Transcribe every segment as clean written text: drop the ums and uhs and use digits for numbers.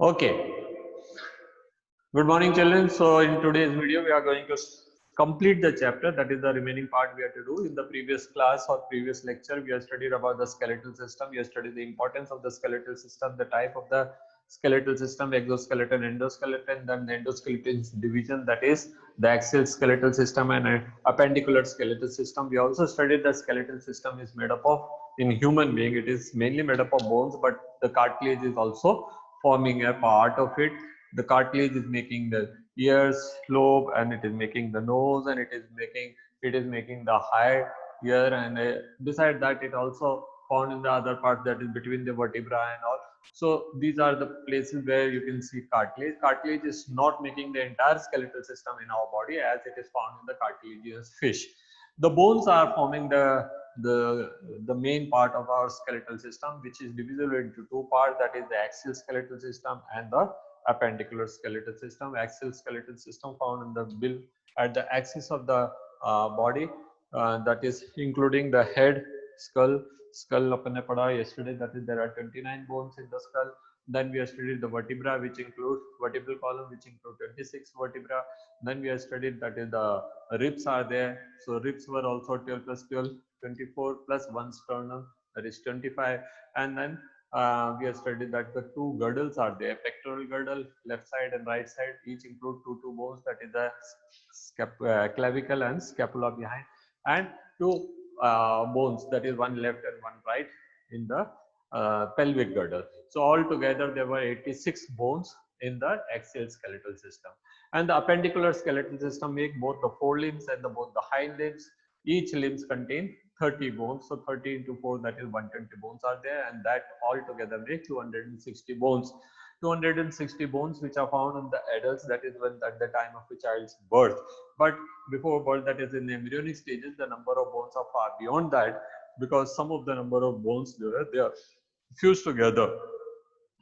Okay. Good morning, children. So in today's video, we are going to complete the chapter. That is the remaining part we have to do. In the previous class or previous lecture, we have studied about the skeletal system. We have studied the importance of the skeletal system, the type of the skeletal system, exoskeleton, endoskeleton, then the endoskeleton's division, that is the axial skeletal system and appendicular skeletal system. We also studied the skeletal system is made up of, in human being, it is mainly made up of bones, but the cartilage is also forming a part of it. The cartilage is making the ears lobe, and it is making the nose, and it is making the high ear, and beside that it also found in the other part, that is between the vertebra and all. So these are the places where you can see cartilage. Cartilage is not making the entire skeletal system in our body, as it is found in the cartilaginous fish. The bones are forming the main part of our skeletal system, which is divisible into two parts, that is the axial skeletal system and the appendicular skeletal system. Axial skeletal system found in the bill at the axis of the body, that is including the head, skull. Apne padha yesterday, that is there are 29 bones in the skull. Then we have studied the vertebra, which include vertebral column, which include 26 vertebra. Then we have studied that is the ribs are there. So ribs were also 12 plus 12, 24 plus 1 sternum, that is 25. And then we have studied that the two girdles are there, pectoral girdle, left side and right side, each include two bones, that is the clavicle and scapula behind, and two bones, that is one left and one right in the pelvic girdle. So altogether there were 86 bones in the axial skeletal system. And the appendicular skeletal system make both the forelimbs and both the hind limbs. Each limbs contain 30 bones. So 30 into 4, that is 120 bones are there, and that altogether make 260 bones. 260 bones which are found in the adults, that is when at the time of a child's birth. But before birth, that is in the embryonic stages, the number of bones are far beyond that, because some of the number of bones they are fused together.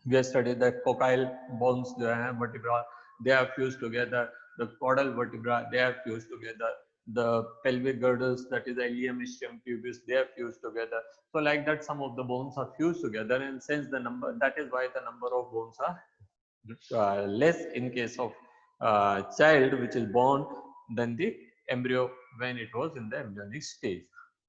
We have studied the coccygeal bones, the vertebra, they are fused together. The caudal vertebra, they are fused together. The pelvic girdles, that is ileum, ischium, pubis, they are fused together. So like that, some of the bones are fused together, and since the number, that is why the number of bones are less in case of child which is born than the embryo when it was in the embryonic stage.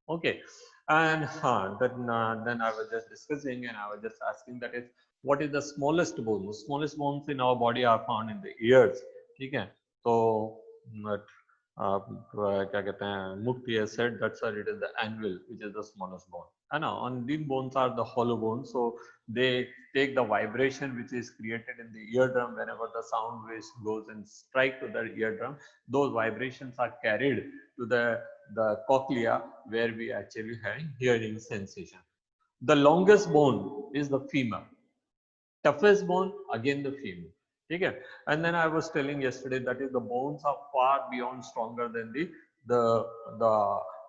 Okay, and then I was just discussing, and I was just asking, that is what is the smallest bone? The smallest bones in our body are found in the ears. Okay, so क्या कहते हैं, Mukti has said that's why it is the anvil, which is the smallest bone. And on these bones are the hollow bones, so they take the vibration which is created in the eardrum whenever the sound wave goes and strike to the eardrum. Those vibrations are carried to the cochlea, where we actually have hearing sensation. The longest bone is the femur. Toughest bone, again the femur. Okay? And then I was telling yesterday that is the bones are far beyond stronger than the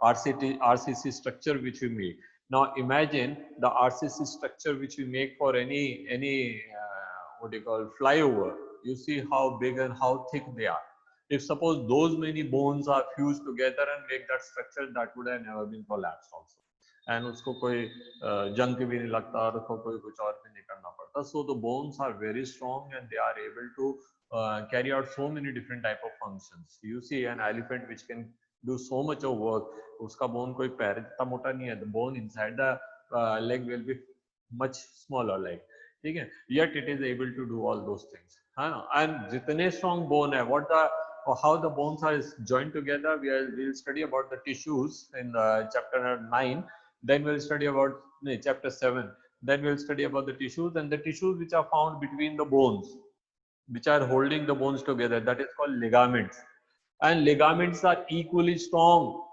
RCC structure which we make. Now imagine the RCC structure which we make for any what do you call, flyover. You see how big and how thick they are. If suppose those many bones are fused together and make that structure, that would have never been collapsed also. And उसको कोई जंग भी नहीं लगता, और उसको कोई कुछ और भी नहीं करना पड़ता. So the bones are very strong, and they are able to carry out so many different type of functions. You see an elephant which can do so much of work. उसका bone कोई पैर इतना मोटा नहीं है. The bone inside the leg will be much smaller, like, ठीक है, yet it is able to do all those things. And जितने strong bone है, what the how the bones are joined together, we'll study about the tissues in chapter 9. Then we'll study about chapter 7. Then we'll study about the tissues, and the tissues which are found between the bones, which are holding the bones together, that is called ligaments. And ligaments are equally strong.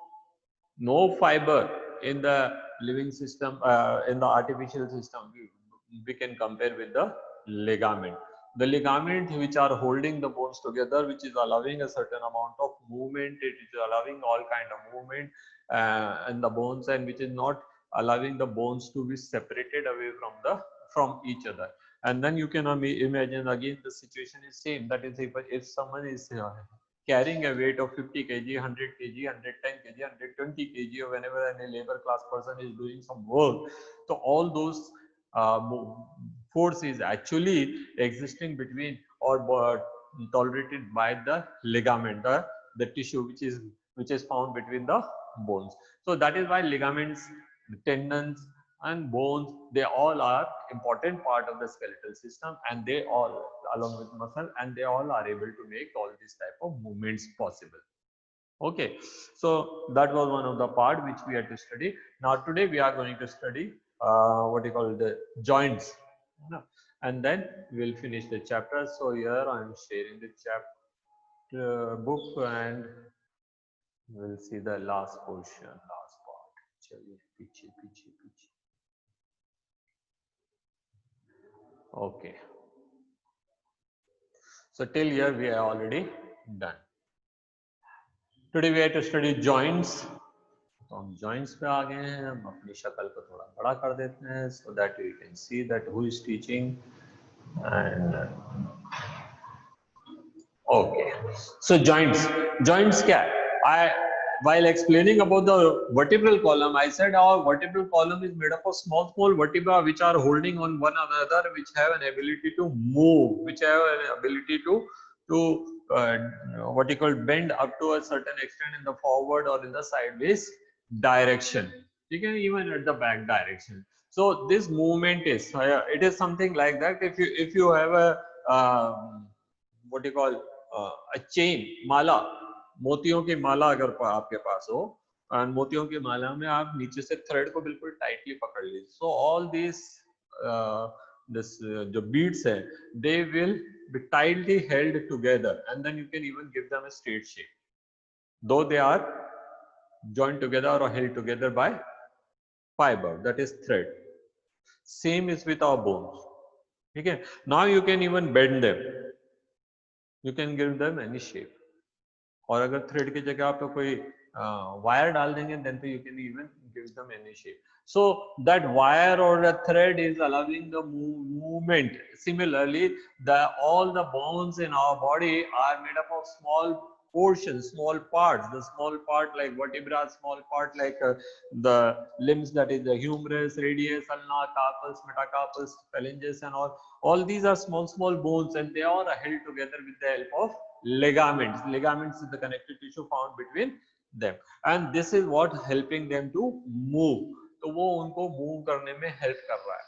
No fiber in the living system, in the artificial system, we can compare with the ligament. The ligament which are holding the bones together, which is allowing a certain amount of movement, it is allowing all kind of movement in the bones, and which is not allowing the bones to be separated away from each other. And then you can imagine again the situation is same, that is if someone is carrying a weight of 50 kg, 100 kg, 110 kg, 120 kg, or whenever any labor class person is doing some work, so all those force is actually existing between or tolerated by the ligament, the tissue which is found between the bones. So that is why ligaments, tendons and bones, they all are important part of the skeletal system, and they all, along with muscle, and they all are able to make all these type of movements possible. Okay, so that was one of the part which we had to study. Now today we are going to study what you call the joints, and then we'll finish the chapter. So here I am sharing the chapter book, and we'll see the last portion, last part. Chaliye, piche, piche, piche. Okay, so till here we are already done. Today we have to study joints. तो हम joints पे आ गए हैं. हम अपनी शक्ल को थोड़ा बड़ा कर देते हैं so that you can see that who is teaching. And okay, so joints क्या है? While explaining about the vertebral column, I said our vertebral column is made up of small vertebra which are holding on one another, which have an ability to move, which have an ability to what you call bend up to a certain extent in the forward or in the sideways direction. You can even at the back direction. So this movement is it is something like that. If you have a what you call a chain, माला, मोतियों की माला अगर आपके पास हो, और मोतियों की माला में आप नीचे से थ्रेड को बिल्कुल टाइटली पकड़ लीजिए. So all these this जो beads है, they will be tightly held together, and then you can even give them a straight shape, though they are joined together or held together by fiber, that is thread. Same is with our bones. Okay, now you can even bend them, you can give them any shape. और अगर thread की जगह आप तो कोई wire डाल देंगे, then you can even give them any shape. So that wire or a thread is allowing the movement. Similarly, all the bones in our body are made up of small portions, small parts. The small part like vertebra, small part like the limbs, that is the humerus, radius, ulna, carpus, metacarpus, phalanges, and all these are small bones, and they are held together with the help of ligaments. Ligaments is the connective tissue found between them, and this is what helping them to move. तो वो उनको move करने में help कर रहा है.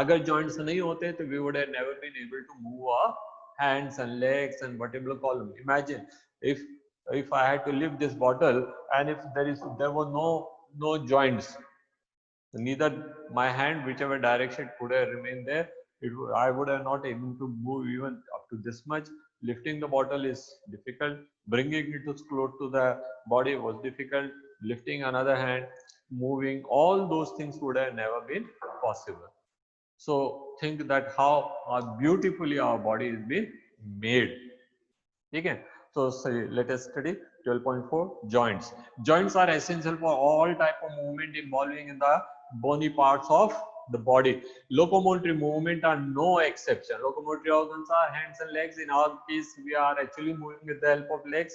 अगर joints नहीं होते तो we would have never been able to move our hands and legs and vertebral column. Imagine if I had to lift this bottle, and if there were no joints, neither my hand, whichever direction could have remained there, I would have not able to move even up to this much. Lifting the bottle is difficult. Bringing it close to the body was difficult. Lifting another hand, moving, all those things would have never been possible. So think that how beautifully our body is being made. Okay, so let us study 12.4 joints. Joints are essential for all type of movement involving in the bony parts of the body. Locomotory movement are no exception. Locomotory organs are hands and legs. In our case, we are actually moving with the help of legs,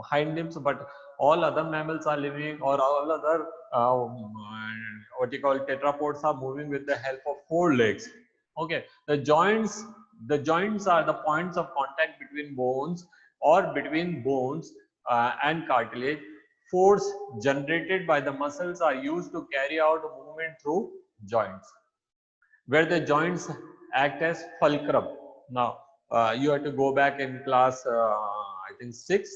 hind limbs, but all other mammals are living, or all other what you call tetrapods are moving with the help of 4 legs. Okay, the joints are the points of contact between bones or between bones and cartilage. Force generated by the muscles are used to carry out movement through joints, where the joints act as fulcrum. Now you have to go back in class I think 6th,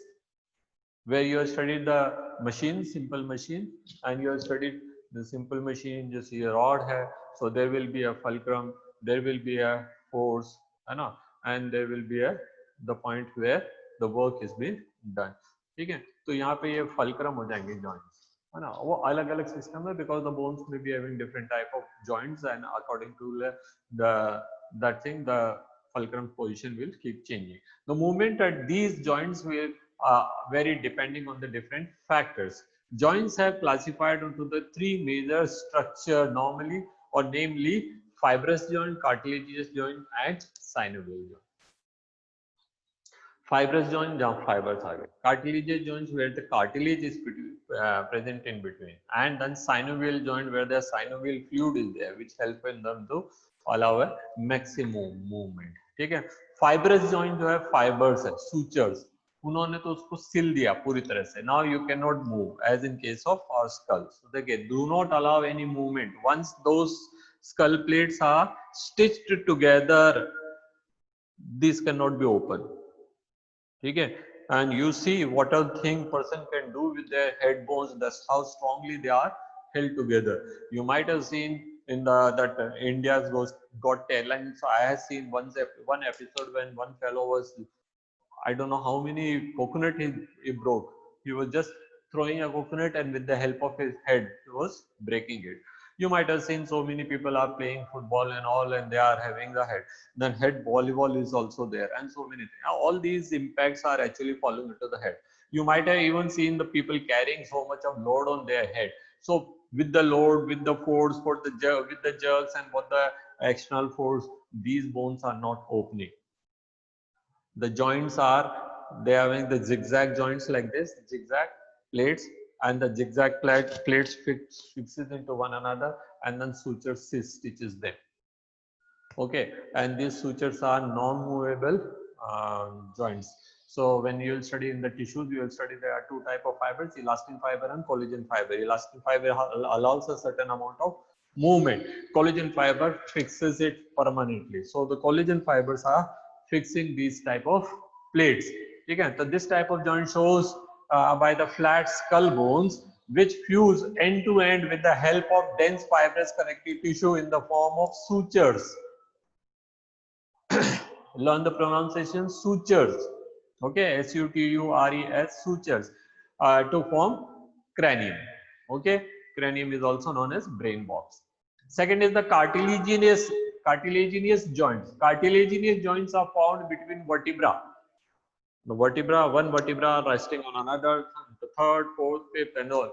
where you have studied the machine, simple machine, and you have studied the simple machine. Just here rod hai, so there will be a fulcrum, there will be a force, and there will be the point where the work is being done. ठीक है, तो यहाँ पे ये fulcrum हो जाएंगे joints, है ना. वो अलग अलग system है, because the bones may be having different type of joints, and according to that thing, the fulcrum position will keep changing. The movement at these joints will vary depending on the different factors. Joints have classified into the 3 major structure normally, or namely fibrous joint, cartilaginous joint, and synovial joint. Fibrous joint, jab fibers are there. Cartilaginous joints, where the cartilage is present in between, and then synovial joint, where the synovial fluid is there, which help in them to allow a maximum movement. ठीक है. Fibrous joint जो है fibers है, sutures, उन्होंने तो उसको सिल दिया पूरी तरह से. Now you cannot move as in case of our skull. So देखिए, do not allow any movement once those skull plates are stitched together. These cannot be open. ठीक है. And you see what a thing person can do with their head bones. That's how strongly they are held together. You might have seen in the India's Got Talent. So I have seen one episode when one fellow was, I don't know how many coconut he broke. He was just throwing a coconut, and with the help of his head, he was breaking it. You might have seen so many people are playing football and all, and they are having a head. Then head volleyball is also there, and so many things. Now, all these impacts are actually falling into the head. You might have even seen the people carrying so much of load on their head. So with the load, with the force, with the jerks, and what the external force, these bones are not opening. The joints are, they are having the zigzag joints like this, zigzag plates, and the zigzag plates fixes into one another, and then sutures stitches them. Okay, and these sutures are non-movable joints. So when you will study in the tissues, you will study there are two type of fibers: elastin fiber and collagen fiber. Elastin fiber allows a certain amount of movement. Collagen fiber fixes it permanently. So the collagen fibers are fixing these type of plates. Okay, so this type of joint shows by the flat skull bones, which fuse end to end with the help of dense fibrous connective tissue in the form of sutures. Learn the pronunciation: sutures. Okay, S-U-T-U-R-E-S, sutures, to form cranium. Okay, cranium is also known as brain box. Second is the cartilaginous joints. Cartilaginous joints are found between vertebra. The vertebra, one vertebra resting on another, the third, fourth, fifth, and all.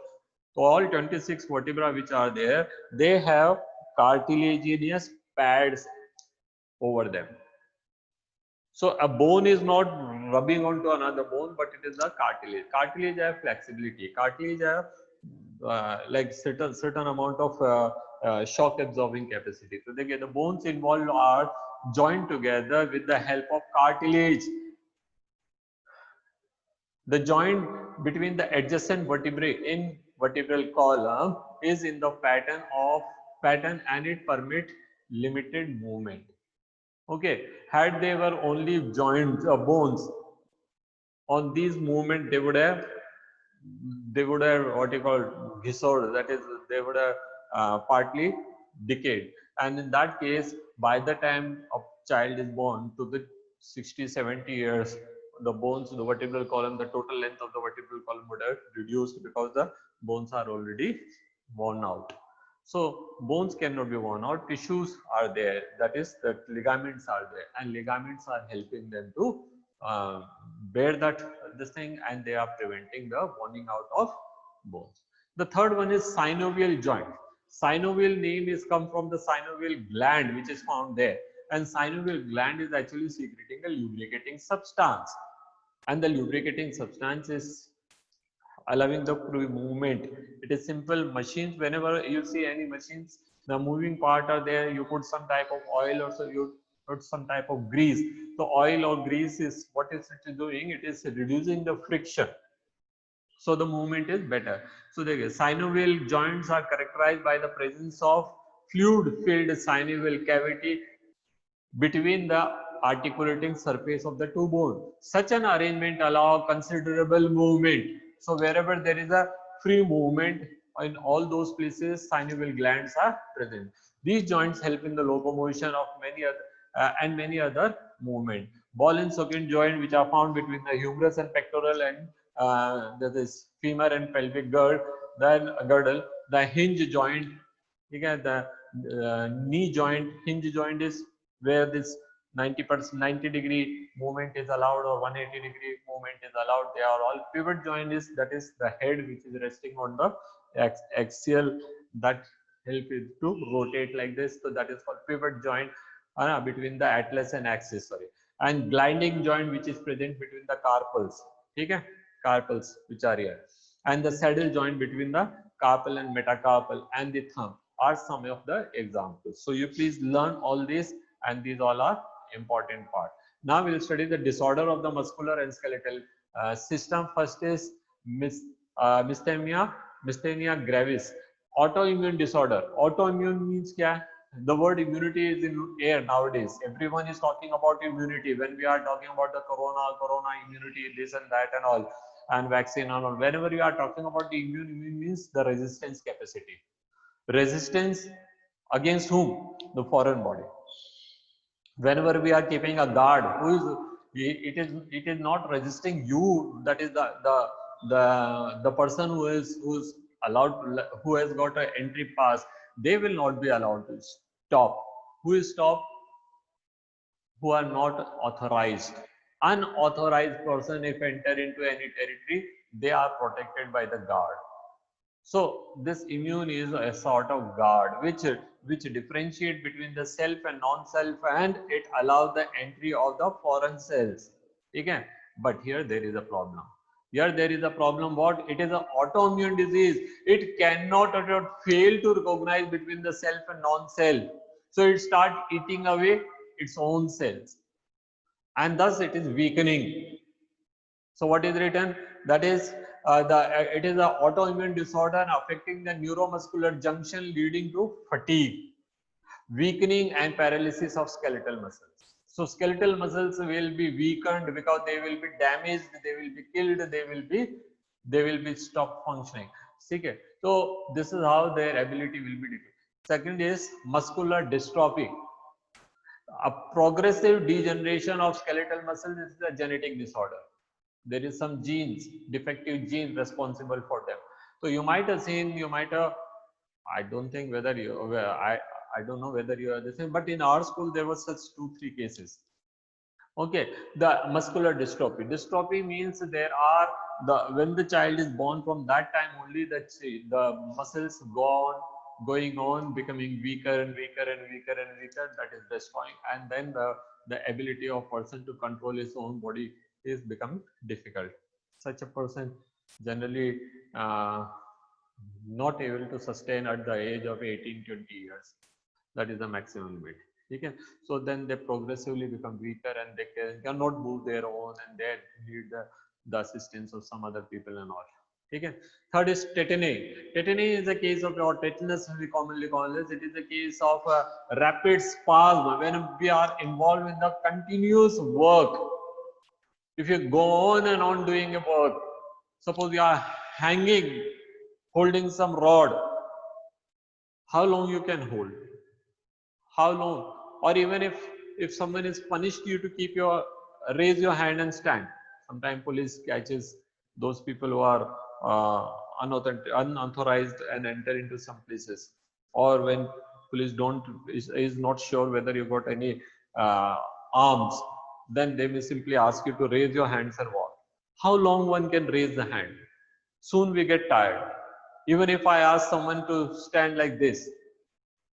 So all 26 vertebra which are there, they have cartilaginous pads over them. So a bone is not rubbing onto another bone, but it is the cartilage. Cartilage have flexibility. Cartilage have like certain amount of shock absorbing capacity. So the bones involved are joined together with the help of cartilage. The joint between the adjacent vertebrae in vertebral column is in the pattern, and it permits limited movement. Okay, had they were only joints or bones, on these movement they would have what you call disorder, that is, they would have partly decayed, and in that case, by the time a child is born to the 60-70 years, the bones, the vertebral column, the total length of the vertebral column would have reduced, because the bones are already worn out. So bones cannot be worn out, tissues are there, that is, the ligaments are there, and ligaments are helping them to bear this thing, and they are preventing the worning out of bones. The third one is synovial joint. Synovial name is come from the synovial gland which is found there, and synovial gland is actually secreting a lubricating substance, and the lubricating substance is allowing the free movement. It is simple machines. Whenever you see any machines, the moving part are there. You put some type of oil, or so you put some type of grease. So oil or grease is what is it doing? It is reducing the friction, so the movement is better. So the synovial joints are characterized by the presence of fluid-filled synovial cavity between the articulating surface of the two bones. Such an arrangement allows considerable movement. So wherever there is a free movement, in all those places synovial glands are present. These joints help in the locomotion of many other movement. Ball and socket joint, which are found between the humerus and pectoral, and there is femur and pelvic girdle. The hinge joint, the knee joint, hinge joint is where this 90-degree movement is allowed, or 180-degree movement is allowed. They are all. Pivot joint is, that is the head which is resting on the axial, that help it to rotate like this. So that is called pivot joint between the atlas and axis. And gliding joint, which is present between the carpals. Okay, carpals which are here, and the saddle joint between the carpal and metacarpal and the thumb. are some of the examples. So you please learn all this, and these all are important part. Now we will study the disorder of the muscular and skeletal system. First is myasthenia gravis, autoimmune disorder. Autoimmune means kya? The word immunity is in air nowadays. Everyone is talking about immunity. When we are talking about the corona immunity, this and that and all, and vaccine and all. Whenever you are talking about the immune means the resistance capacity. Resistance against whom? The foreign body. Whenever we are keeping a guard, who is it is not resisting you. That is the person who's allowed, who has got an entry pass. They will not be allowed to stop. Who is stop? Who are not authorized. Unauthorized person, if enter into any territory, they are protected by the guard. So this immune is a sort of guard which differentiate between the self and non-self, and it allows the entry of the foreign cells. Okay, but here there is a problem. Here there is a problem. What? It is an autoimmune disease. It cannot fail to recognize between the self and non-self. So it starts eating away its own cells, and thus it is weakening. So what is written? That is it is an autoimmune disorder affecting the neuromuscular junction, leading to fatigue, weakening and paralysis of skeletal muscles. So skeletal muscles will be weakened because they will be damaged, they will be killed, they will be stop functioning. Okay. So this is how their ability will be decreased. Second is muscular dystrophy. A progressive degeneration of skeletal muscles is a genetic disorder. There is some genes, defective genes responsible for them. So you might have seen, you might have, I don't think whether you, I don't know whether you are the same, but in our school there was such 2-3 cases. Okay, the muscular dystrophy. Dystrophy means there are when the child is born, from that time only the muscles going on becoming weaker and weaker and weaker and weaker. That is destroying, and then the ability of person to control his own body is becoming difficult. Such a person generally not able to sustain at the age of 18-20 years. That is the maximum limit. Okay. So then they progressively become weaker, and they cannot move their own, and they need the assistance of some other people and all. Okay. Third is tetany. Tetany is a case of, or tetanus we commonly call this. It is a case of rapid spasm when we are involved in the continuous work. If you go on and on doing a work, suppose you are hanging, holding some rod, how long you can hold? How long? Or even if someone is punished you to keep your raise your hand and stand. Sometimes police catches those people who are unauthorized and enter into some places. Or when police is not sure whether you got any arms, then they may simply ask you to raise your hands and walk. How long one can raise the hand? Soon we get tired. Even if I ask someone to stand like this,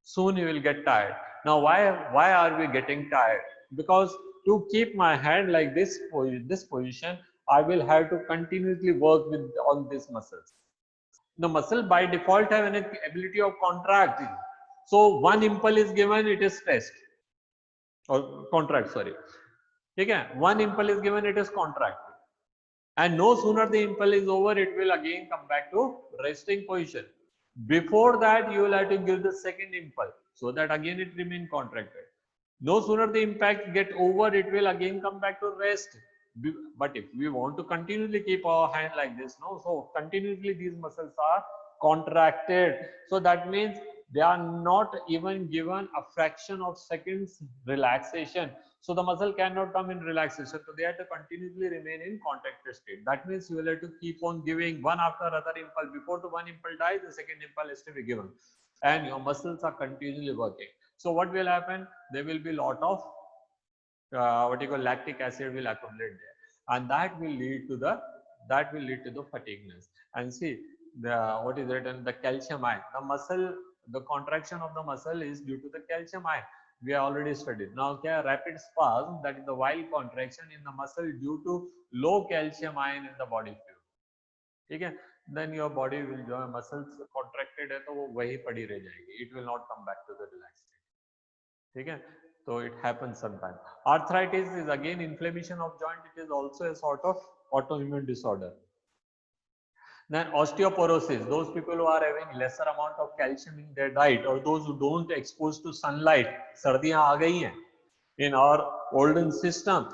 soon you will get tired. Now why are we getting tired? Because to keep my hand like this position, I will have to continuously work with all these muscles. The muscle by default have an ability of contracting. So one impulse is given, it is stressed or contract, sorry. Okay, one impulse is given, it is contracted, and no sooner the impulse is over, it will again come back to resting position. Before that, you will have to give the second impulse, so that again it remain contracted. No sooner the impact get over, it will again come back to rest. But if we want to continuously keep our hand like this, no, so continuously these muscles are contracted. So that means they are not even given a fraction of seconds relaxation. So the muscle cannot come in relaxation. So they have to continuously remain in contracted state. That means you will have to keep on giving one after other impulse. Before the one impulse dies, the second impulse is to be given. And your muscles are continuously working. So what will happen? There will be a lot of what you call lactic acid will accumulate there, and that will lead to the fatigueness. And see, the what is written, the calcium ion, the muscle, the contraction of the muscle is due to the calcium ion. We have already studied. Now rapid spasm, that is the wild contraction in the muscle due to low calcium ion in the body fluid. Okay. then your body will, जो muscles contracted है तो वो वही पड़ी रह जाएगी, it will not come back to the relaxed state. ठीक है, so it happens sometimes. Arthritis is again inflammation of joint. It is also a sort of autoimmune disorder. Then osteoporosis, those people who are having lesser amount of calcium in their diet, or those who don't expose to sunlight. सर्दियां आ गई हैं in our olden system.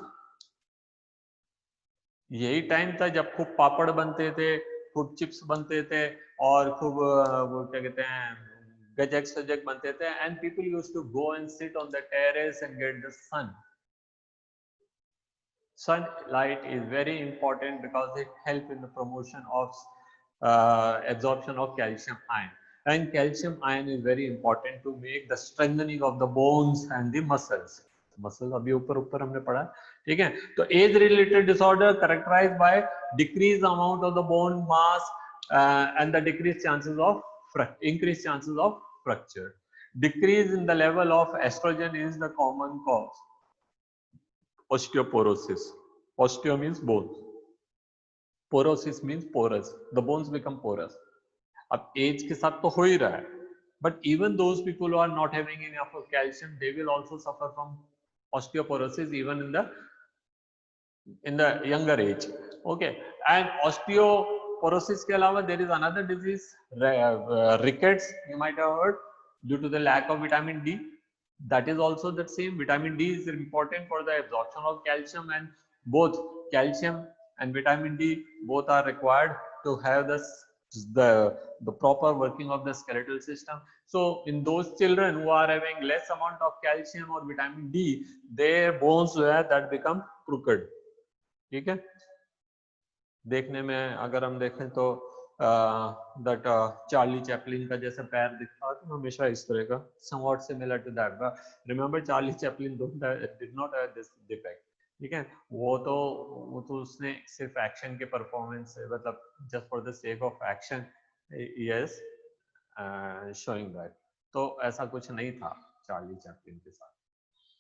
यही time था जब खूब पापड़ बनते थे, खूब चिप्स बनते थे, और खूब वो क्या कहते हैं गजक सजक बनते थे, and people used to go and sit on the terrace and get the sun. Sunlight is very important because it helps in the promotion of absorption of calcium ion, and calcium ion is very important to make the strengthening of the bones and the muscles. Muscle अभी ऊपर ऊपर हमने पढ़ा, ठीक है. तो age related disorder characterised by decrease amount of the bone mass and the decreased chances of increased chances of fracture. Decrease in the level of estrogen is the common cause. Osteoporosis. Osteo means bones. Porosis means porous. The bones become porous. अब age के साथ तो हो ही रहा है, but even those people who are not having enough of calcium, they will also suffer from osteoporosis even in the younger age. Okay, and osteoporosis के अलावा there is another disease, rickets, you might have heard, due to the lack of vitamin D. That is also the same. Vitamin D is important for the absorption of calcium, and both calcium and vitamin D both are required to have the proper working of the skeletal system. So in those children who are having less amount of calcium or vitamin D, their bones that become crooked. ठीक है, देखने में अगर हम देखें तो that Charlie Chaplin का जैसा पैर दिखता था हमेशा इस तरह का, somewhat similar to that. But remember Charlie Chaplin did not have this defect. ठीक है, वो तो उसने सिर्फ एक्शन के परफॉर्मेंस से, मतलब just for the sake of action yes showing that. तो ऐसा कुछ नहीं था चार्ली चैपलिन के साथ,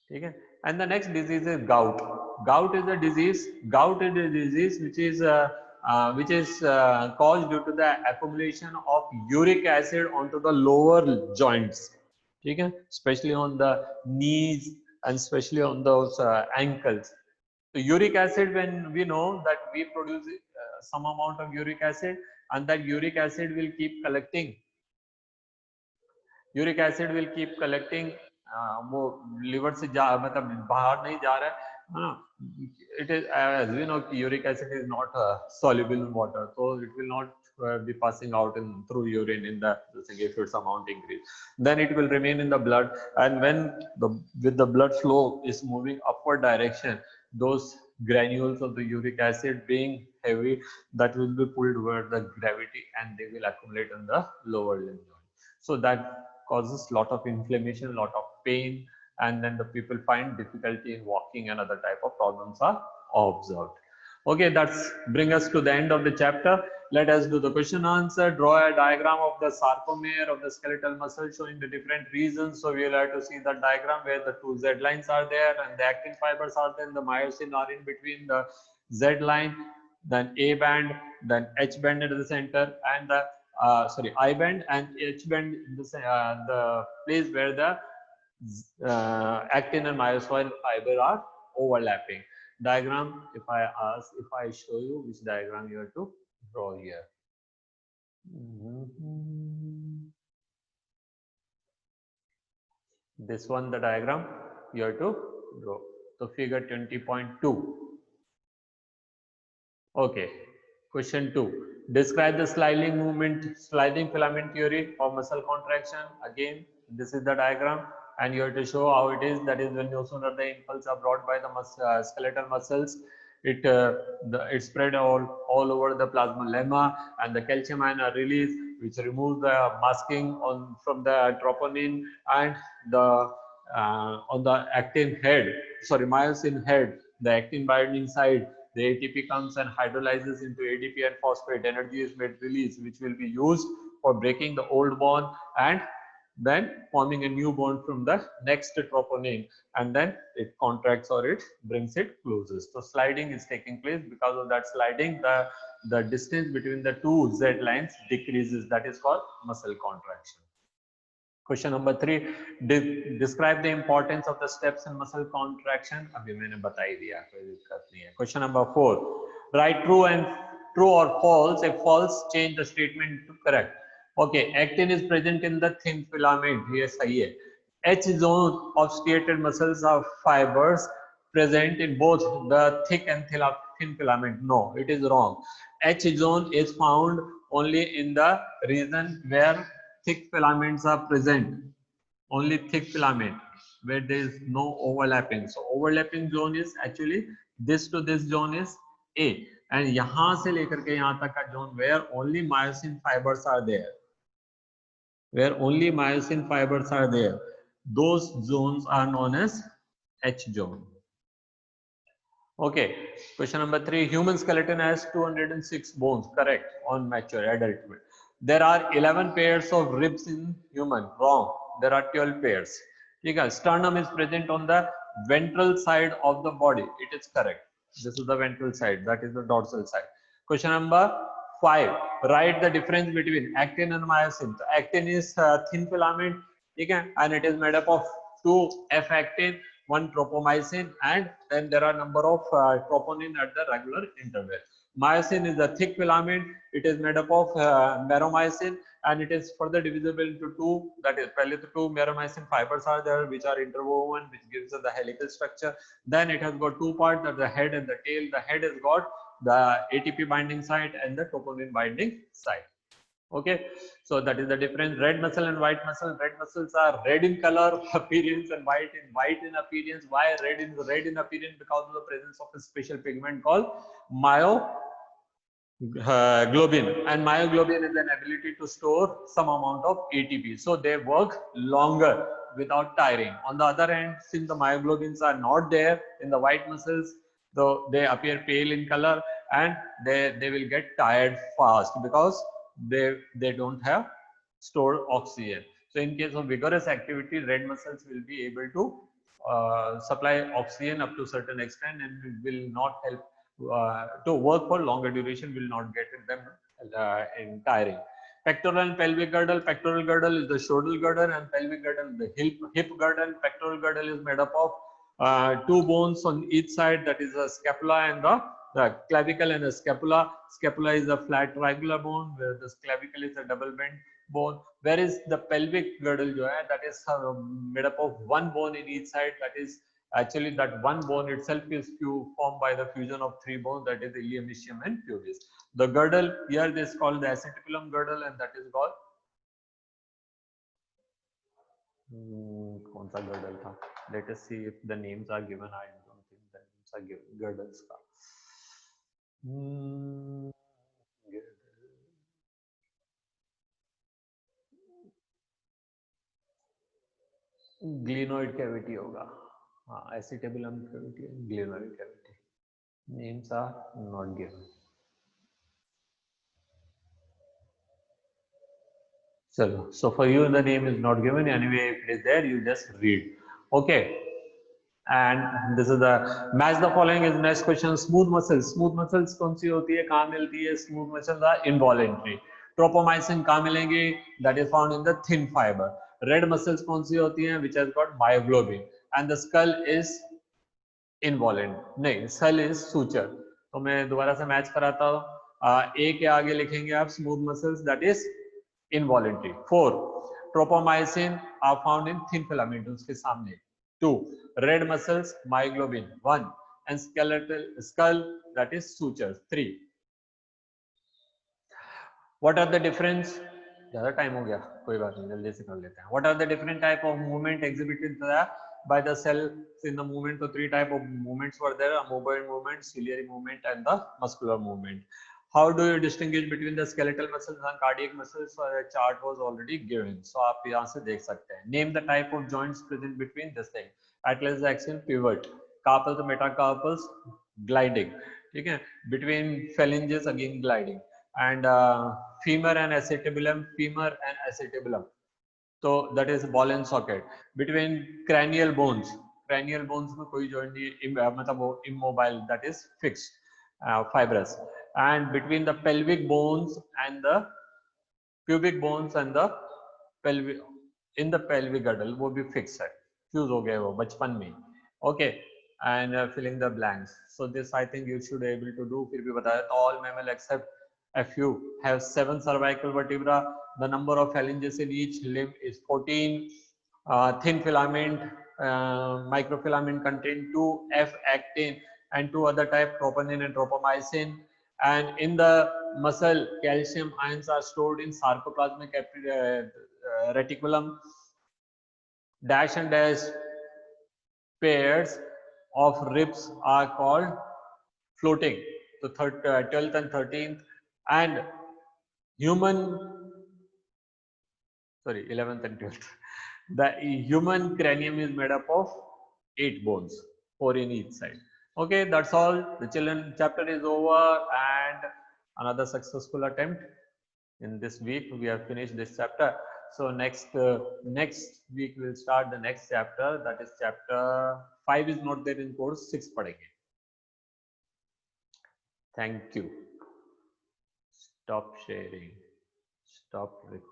ठीक है. And the next disease is gout. Gout is a disease which is caused due to the accumulation of uric acid onto the lower joints, ठीक है, especially on the knees and especially on those ankles. So uric acid, when we know that we produce some amount of uric acid, and that uric acid will keep collecting. Uric acid will keep collecting, वो liver से मतलब बाहर नहीं जा रहा है ना. It is as we know uric acid is not soluble in water, so it will not be passing out through urine in the, if its amount increase, then it will remain in the blood, and when with the blood flow is moving upward direction, those granules of the uric acid being heavy, that will be pulled over the gravity and they will accumulate in the lower limb joint. So that causes lot of inflammation, lot of pain, and then the people find difficulty in walking and other type of problems are observed. Okay, that's bring us to the end of the chapter. Let us do the question answer. Draw a diagram of the sarcomere of the skeletal muscle showing the different regions. So we will have to see the diagram where the two Z lines are there and the actin fibers are there, and the myosin are in between the Z line, then A band, then H band at the center, and the I band and H band, the place where the actin and myosin fiber are overlapping. Diagram, if I show you which diagram you have to draw here. This one, the diagram you have to draw. So figure 20.2. Okay. Question 2. Describe the sliding filament theory of muscle contraction. Again, this is the diagram, and you have to show how it is. That is, when no sooner the impulse are brought by the skeletal muscles, it spread all over the plasma lemma, and the calcium ion are released, which removes the masking from the troponin, and on the actin head, myosin head, the actin binding side, the ATP comes and hydrolyzes into ADP and phosphate. Energy is made release, which will be used for breaking the old bond and then forming a new bond from the next troponin, and then it contracts or it brings it closest. So sliding is taking place. Because of that sliding, the distance between the two Z lines decreases. That is called muscle contraction. Question number 3, describe the importance of the steps in muscle contraction. अभी मैंने बता ही दिया, कोई दिक्कत नहीं है. Question number 4, write true or false. If false, change the statement to correct. Okay, actin is present in the thin filament. ये सही है. H zone of striated muscles are fibers present in both the thick and thin filament. No, it is wrong. H zone is found only in the region where thick filaments are present. Only thick filament where there is no overlapping. So overlapping zone is actually this to this zone is A, and यहाँ से लेकर के यहाँ तक का zone where only myosin fibers are there. Where only myosin fibers are there, those zones are known as H zone. Okay, question number 3, human skeleton has 206 bones, correct, on mature adulthood. There are 11 pairs of ribs in human, wrong, there are 12 pairs. Sternum is present on the ventral side of the body, it is correct. This is the ventral side, that is the dorsal side. Question number 5, write the difference between actin and myosin. So actin is thin filament, and it is made up of 2 F-actin, 1 tropomyosin, and then there are number of troponin at the regular interval. Myosin is a thick filament. It is made up of meromyosin, and it is further divisible into 2. That is, pehle to 2 meromyosin fibers are there, which are interwoven, which gives us the helical structure. Then it has got 2 parts, that the head and the tail. The head has got the ATP binding site and the troponin binding site. Okay, so that is the difference. Red muscle and white muscle. Red muscles are red in color appearance and white in appearance. Why red in appearance? Because of the presence of a special pigment called myoglobin, and myoglobin is an ability to store some amount of ATP, so they work longer without tiring. On the other hand, since the myoglobins are not there in the white muscles, though they appear pale in color, and they will get tired fast because they don't have stored oxygen. So in case of vigorous activity, red muscles will be able to supply oxygen up to a certain extent, and it will not help to work for longer duration, will not get them in tiring. Pectoral and pelvic girdle. Pectoral girdle is the shoulder girdle, and pelvic girdle is the hip girdle. Pectoral girdle is made up of 2 bones on each side, that is the scapula and the clavicle and the scapula. Scapula is a flat triangular bone, where the clavicle is a double bent bone. Whereas the pelvic girdle that is made up of 1 bone in each side. That is actually that 1 bone itself is formed by the fusion of 3 bones, that is ilium, ischium, and pubis. The girdle here is called the acetipulum girdle, and that is called कौन सा girdle था? Let us see if the names are given. I don't think the names are given. Girdles का. Glenoid cavity होगा. Acetabulum cavity, glenoid cavity. Names are not given. So for you the name is not given. Anyway, if it is there, you just read. Okay. And this is the match the following is next question. Smooth muscles. Smooth muscles कौन सी होती है? कहाँ मिलती है? Smooth muscles are involuntary. Tropomyosin कहाँ मिलेंगे? That is found in the thin fiber. Red muscles कौन सी होती हैं? Which has got myoglobin. And the skull is involuntary. नहीं, skull is suture. तो मैं दोबारा से मैच कराता हूँ. A के आगे लिखेंगे आप smooth muscles, that is involuntary. 4. Tropomyosin are found in thin filament, उसके सामने. 2. Red muscles, myoglobin. 1. And skeletal skull, that is sutures. 3. What are the difference? ज़्यादा टाइम हो गया, कोई बात नहीं, जल्दी से कर लेते हैं. What are the different type of movement exhibited by the cells in the movement? So 3 type of movements were there: a mobile movement, ciliary movement, and the muscular movement. How do you distinguish between the skeletal muscles and cardiac muscles? So a chart was already given, so आप यहाँ से देख सकते हैं. Name the type of joints present between this thing: atlas axial pivot, carpals, metacarpals, gliding. ठीक है? Between phalanges again gliding, and femur and acetabulum, तो that is ball and socket. Between cranial bones में कोई joint नहीं, मतलब वो immobile, that is fixed, fibrous. And between the pelvic bones and the pubic bones and the pelvic, in the pelvic girdle, वो भी fixed है, fuse हो गए वो बचपन में. Okay, and filling the blanks. So this I think you should be able to do. फिर भी बताया, all mammal except a few have 7 cervical vertebra. The number of phalanges in each limb is 14. Thin filament, microfilament contain 2 F-actin and 2 other type, troponin and tropomyosin. And in the muscle, calcium ions are stored in sarcoplasmic reticulum. Dash and dash pairs of ribs are called floating. So 12th and 13th, and human, sorry, 11th and 12th. The human cranium is made up of 8 bones, 4 in each side. Okay, that's all. The children chapter is over, and another successful attempt. In this week we have finished this chapter. So next week we'll start the next chapter. That is chapter 5 is not there in course, 6 padenge. Thank you. Stop sharing. Stop recording.